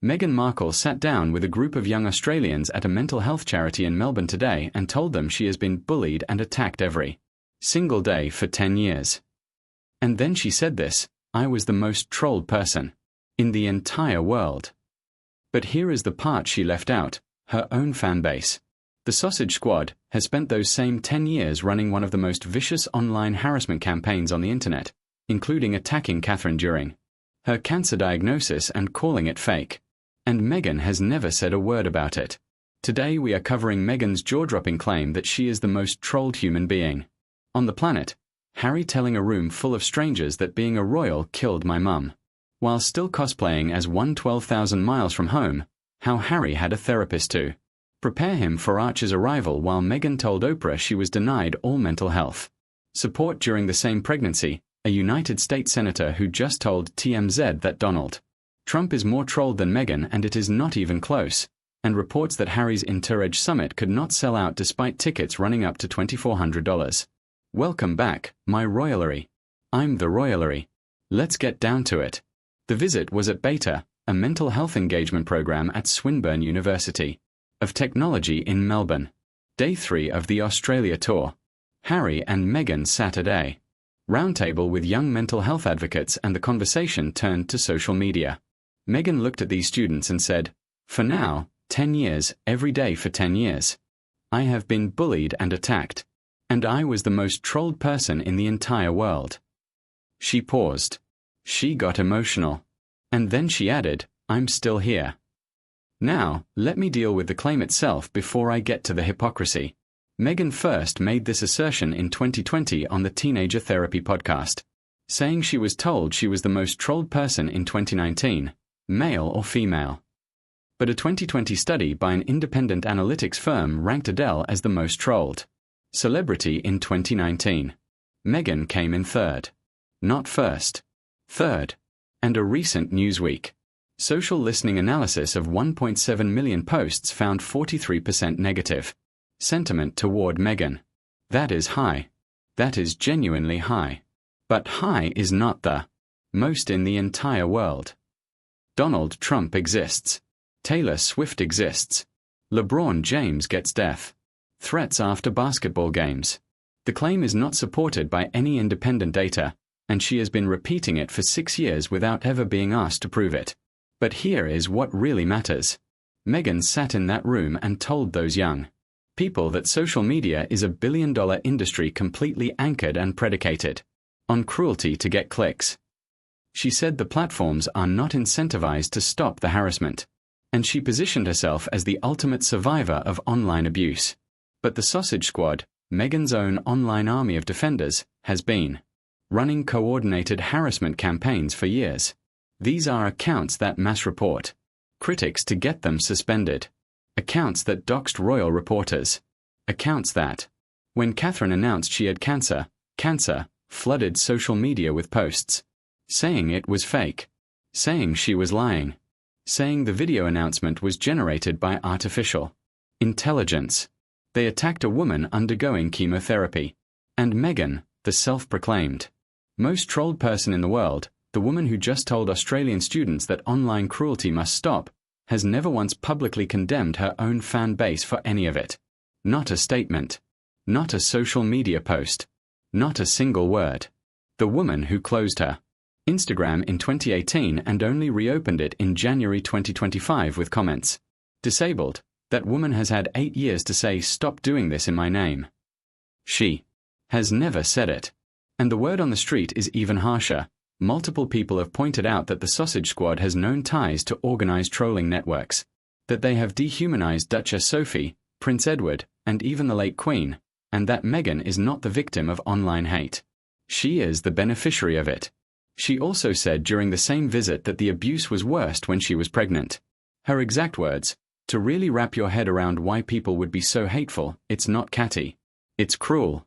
Meghan Markle sat down with a group of young Australians at a mental health charity in Melbourne today and told them she has been bullied and attacked every single day for 10 years. And then she said this: "I was the most trolled person in the entire world." But here is the part she left out: her own fan base. The Sausage Squad has spent those same 10 years running one of the most vicious online harassment campaigns on the internet, including attacking Catherine during her cancer diagnosis and calling it fake. And Meghan has never said a word about it. Today we are covering Meghan's jaw-dropping claim that she is the most trolled human being on the planet. Harry telling a room full of strangers that being a royal killed my mum, while still cosplaying as 12,000 miles from home. How Harry had a therapist to prepare him for Archer's arrival, while Meghan told Oprah she was denied all mental health support during the same pregnancy. A United States senator who just told TMZ that Donald Trump is more trolled than Meghan, and it is not even close, and reports that Harry's Entourage Summit could not sell out despite tickets running up to $2,400. Welcome back, my royalery. I'm the royalery. Let's get down to it. The visit was at Beta, a mental health engagement program at Swinburne University of Technology in Melbourne. Day 3 of the Australia tour. Harry and Meghan sat at a roundtable with young mental health advocates, and the conversation turned to social media. Meghan looked at these students and said, "For now, 10 years, every day for 10 years. I have been bullied and attacked. And I was the most trolled person in the entire world." She paused. She got emotional. And then she added, "I'm still here." Now, let me deal with the claim itself before I get to the hypocrisy. Meghan first made this assertion in 2020 on the Teenager Therapy podcast, saying she was told she was the most trolled person in 2019, male or female. But a 2020 study by an independent analytics firm ranked Adele as the most trolled celebrity in 2019. Meghan came in third. Not first. Third. And a recent Newsweek social listening analysis of 1.7 million posts found 43% negative sentiment toward Meghan. That is high. That is genuinely high. But high is not the most in the entire world. Donald Trump exists. Taylor Swift exists. LeBron James gets death threats after basketball games. The claim is not supported by any independent data, and she has been repeating it for 6 years without ever being asked to prove it. But here is what really matters. Meghan sat in that room and told those young people that social media is a billion-dollar industry completely anchored and predicated on cruelty to get clicks. She said the platforms are not incentivized to stop the harassment, and she positioned herself as the ultimate survivor of online abuse. But the Sausage Squad, Meghan's own online army of defenders, has been running coordinated harassment campaigns for years. These are accounts that mass report critics to get them suspended. Accounts that doxed royal reporters. Accounts that, when Catherine announced she had cancer, flooded social media with posts saying it was fake, saying she was lying, saying the video announcement was generated by artificial intelligence. They attacked a woman undergoing chemotherapy. And Meghan, the self-proclaimed most trolled person in the world, the woman who just told Australian students that online cruelty must stop, has never once publicly condemned her own fan base for any of it. Not a statement. Not a social media post. Not a single word. The woman who closed her Instagram in 2018 and only reopened it in January 2025 with comments, "Disabled. That woman has had 8 years to say stop doing this in my name." She has never said it. And the word on the street is even harsher. Multiple people have pointed out that the Sausage Squad has known ties to organized trolling networks, that they have dehumanized Duchess Sophie, Prince Edward, and even the late Queen, and that Meghan is not the victim of online hate. She is the beneficiary of it. She also said during the same visit that the abuse was worst when she was pregnant. Her exact words: "To really wrap your head around why people would be so hateful, it's not catty. It's cruel."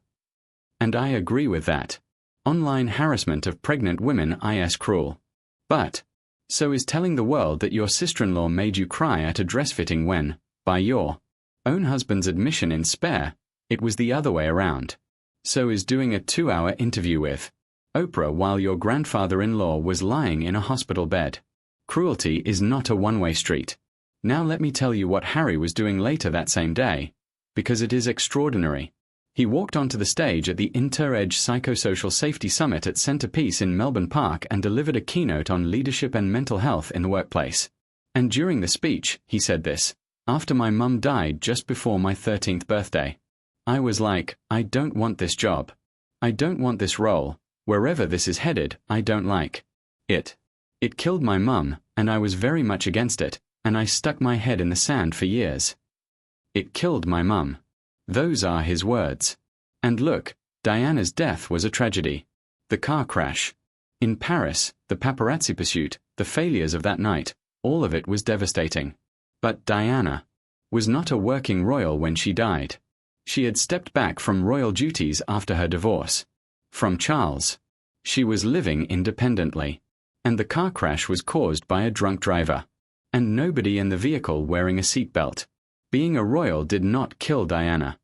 And I agree with that. Online harassment of pregnant women is cruel. But so is telling the world that your sister-in-law made you cry at a dress fitting when, by your own husband's admission in Spare, it was the other way around. So is doing a 2-hour interview with Oprah while your grandfather-in-law was lying in a hospital bed. Cruelty is not a one-way street. Now let me tell you what Harry was doing later that same day, because it is extraordinary. He walked onto the stage at the Inter-Edge Psychosocial Safety Summit at Centrepiece in Melbourne Park and delivered a keynote on leadership and mental health in the workplace. And during the speech, he said this: "After my mum died just before my 13th birthday, I was like, I don't want this job. I don't want this role. Wherever this is headed, I don't like it. It killed my mum, and I was very much against it, and I stuck my head in the sand for years. It killed my mum." Those are his words. And look, Diana's death was a tragedy. The car crash in Paris, the paparazzi pursuit, the failures of that night, all of it was devastating. But Diana was not a working royal when she died. She had stepped back from royal duties after her divorce from Charles. She was living independently. And the car crash was caused by a drunk driver. And nobody in the vehicle wearing a seatbelt. Being a royal did not kill Diana.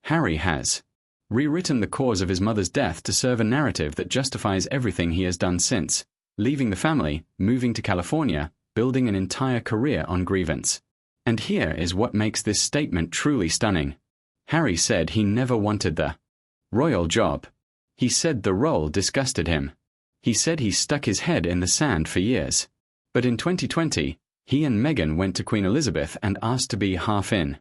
Harry has rewritten the cause of his mother's death to serve a narrative that justifies everything he has done since, leaving the family, moving to California, building an entire career on grievance. And here is what makes this statement truly stunning. Harry said he never wanted the royal job. He said the role disgusted him. He said he stuck his head in the sand for years. But in 2020, he and Meghan went to Queen Elizabeth and asked to be half in,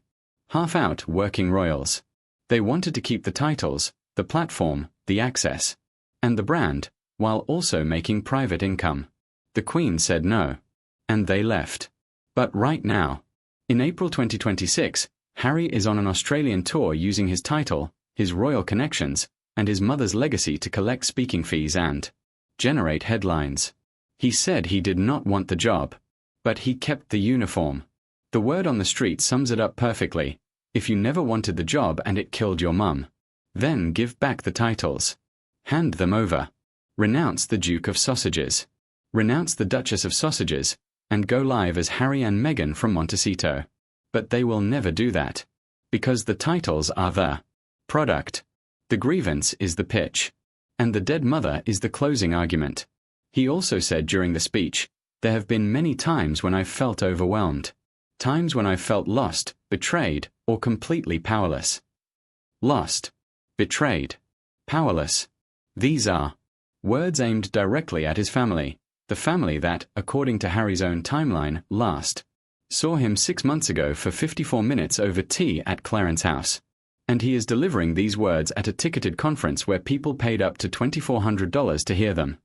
half out working royals. They wanted to keep the titles, the platform, the access, and the brand, while also making private income. The Queen said no. And they left. But right now, in April 2026, Harry is on an Australian tour using his title, his royal connections, and his mother's legacy to collect speaking fees and generate headlines. He said he did not want the job. But he kept the uniform. The word on the street sums it up perfectly. If you never wanted the job and it killed your mum, then give back the titles. Hand them over. Renounce the Duke of Sausages. Renounce the Duchess of Sausages, and go live as Harry and Meghan from Montecito. But they will never do that. Because the titles are the product. The grievance is the pitch. And the dead mother is the closing argument. He also said during the speech, "There have been many times when I've felt overwhelmed. Times when I've felt lost, betrayed, or completely powerless." Lost, betrayed, powerless. These are words aimed directly at his family, the family that, according to Harry's own timeline, last saw him 6 months ago for 54 minutes over tea at Clarence House. And he is delivering these words at a ticketed conference where people paid up to $2,400 to hear them.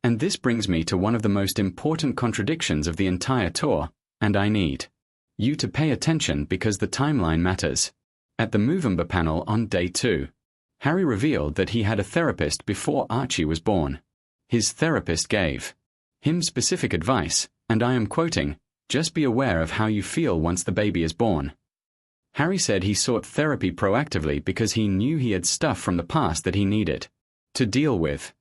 And this brings me to one of the most important contradictions of the entire tour, and I need you to pay attention because the timeline matters. At the Movember panel on day 2, Harry revealed that he had a therapist before Archie was born. His therapist gave him specific advice, and I am quoting, "Just be aware of how you feel once the baby is born." Harry said he sought therapy proactively because he knew he had stuff from the past that he needed to deal with.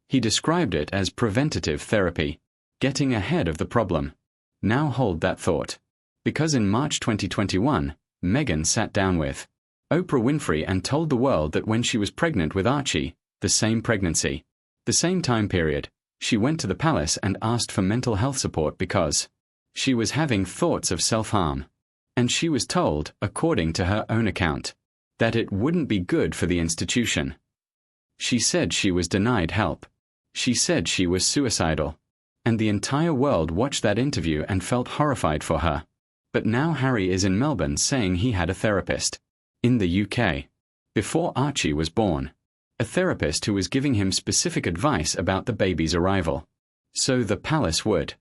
He described it as preventative therapy, getting ahead of the problem. Now hold that thought. Because in March 2021, Meghan sat down with Oprah Winfrey and told the world that when she was pregnant with Archie, the same pregnancy, the same time period, she went to the palace and asked for mental health support because she was having thoughts of self-harm. And she was told, according to her own account, that it wouldn't be good for the institution. She said she was denied help. She said she was suicidal. And the entire world watched that interview and felt horrified for her. But now Harry is in Melbourne saying he had a therapist. In the UK. Before Archie was born. A therapist who was giving him specific advice about the baby's arrival. So the palace would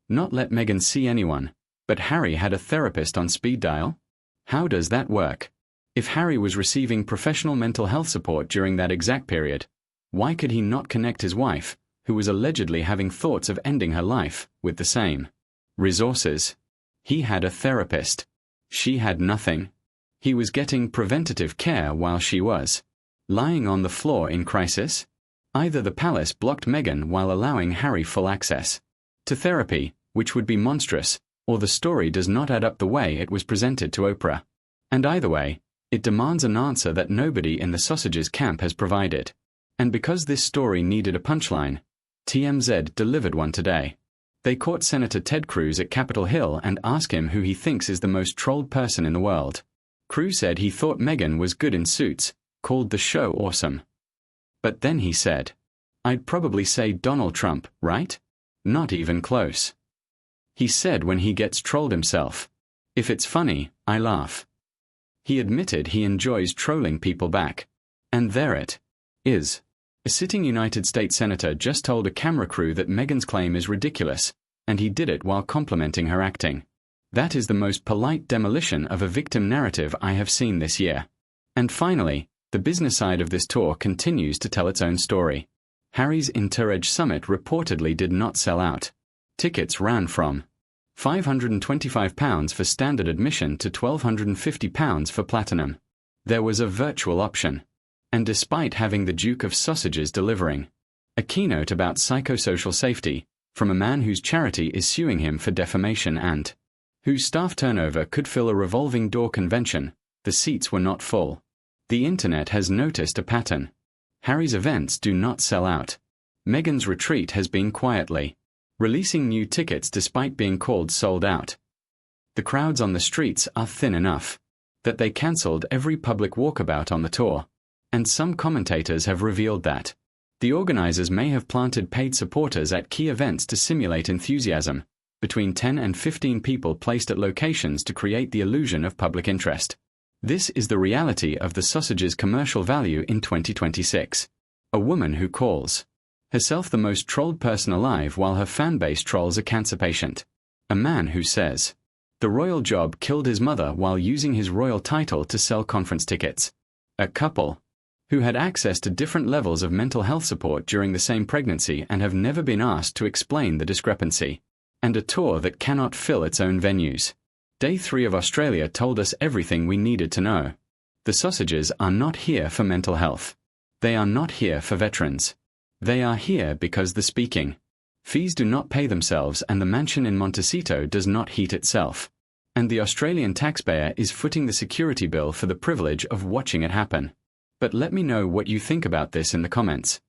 not let Meghan see anyone, but Harry had a therapist on speed dial? How does that work? If Harry was receiving professional mental health support during that exact period, why could he not connect his wife, who was allegedly having thoughts of ending her life, with the same resources? He had a therapist. She had nothing. He was getting preventative care while she was lying on the floor in crisis. Either the palace blocked Meghan while allowing Harry full access to therapy, which would be monstrous, or the story does not add up the way it was presented to Oprah. And either way, it demands an answer that nobody in the sausages camp has provided. And because this story needed a punchline, TMZ delivered one today. They caught Senator Ted Cruz at Capitol Hill and asked him who he thinks is the most trolled person in the world. Cruz said he thought Meghan was good in Suits, called the show awesome. But then he said, "I'd probably say Donald Trump, right? Not even close." He said when he gets trolled himself, "If it's funny, I laugh." He admitted he enjoys trolling people back. And there it is. A sitting United States senator just told a camera crew that Meghan's claim is ridiculous, and he did it while complimenting her acting. That is the most polite demolition of a victim narrative I have seen this year. And finally, the business side of this tour continues to tell its own story. Harry's Entourage Summit reportedly did not sell out. Tickets ran from £525 for standard admission to £1,250 for platinum. There was a virtual option. And despite having the Duke of Sausages delivering a keynote about psychosocial safety from a man whose charity is suing him for defamation and whose staff turnover could fill a revolving door convention, the seats were not full. The internet has noticed a pattern. Harry's events do not sell out. Meghan's retreat has been quietly releasing new tickets despite being called sold out. The crowds on the streets are thin enough that they cancelled every public walkabout on the tour. And some commentators have revealed that the organizers may have planted paid supporters at key events to simulate enthusiasm, between 10 and 15 people placed at locations to create the illusion of public interest. This is the reality of the sausage's commercial value in 2026. A woman who calls herself the most trolled person alive while her fanbase trolls a cancer patient. A man who says the royal job killed his mother while using his royal title to sell conference tickets. A couple who had access to different levels of mental health support during the same pregnancy and have never been asked to explain the discrepancy. And a tour that cannot fill its own venues. Day 3 of Australia told us everything we needed to know. The sausages are not here for mental health. They are not here for veterans. They are here because the speaking fees do not pay themselves and the mansion in Montecito does not heat itself. And the Australian taxpayer is footing the security bill for the privilege of watching it happen. But let me know what you think about this in the comments.